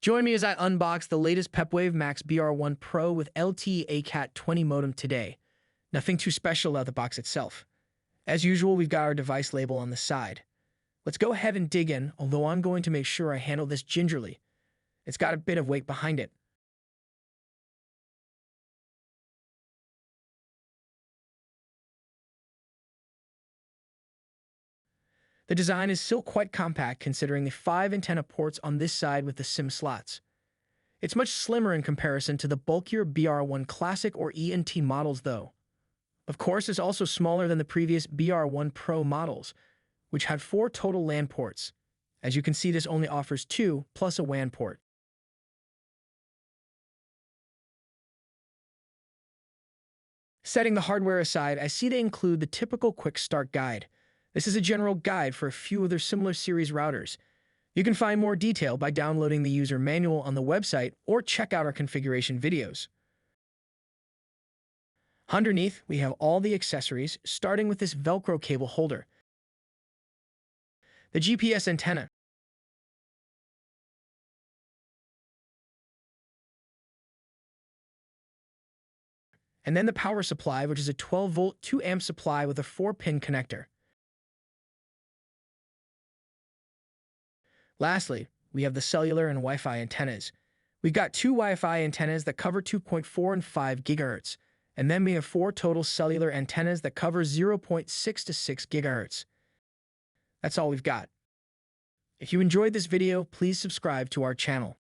Join me as I unbox the latest Pepwave MAX BR1 Pro with LTEA Cat 20 modem today. Nothing too special about the box itself. As usual, we've got our device label on the side. Let's go ahead and dig in, although I'm going to make sure I handle this gingerly. It's got a bit of weight behind it. The design is still quite compact considering the 5 antenna ports on this side with the SIM slots. It's much slimmer in comparison to the bulkier BR1 Classic or ENT models though. Of course, it's also smaller than the previous BR1 Pro models, which had 4 total LAN ports. As you can see, this only offers 2 plus a WAN port. Setting the hardware aside, I see they include the typical quick start guide. This is a general guide for a few of their similar series routers. You can find more detail by downloading the user manual on the website or check out our configuration videos. Underneath, we have all the accessories, starting with this Velcro cable holder, the GPS antenna, and then the power supply, which is a 12-volt 2-amp supply with a 4-pin connector. Lastly, we have the cellular and Wi-Fi antennas. We've got 2 Wi-Fi antennas that cover 2.4 and 5 GHz, and then we have 4 total cellular antennas that cover 0.6 to 6 GHz. That's all we've got. If you enjoyed this video, please subscribe to our channel.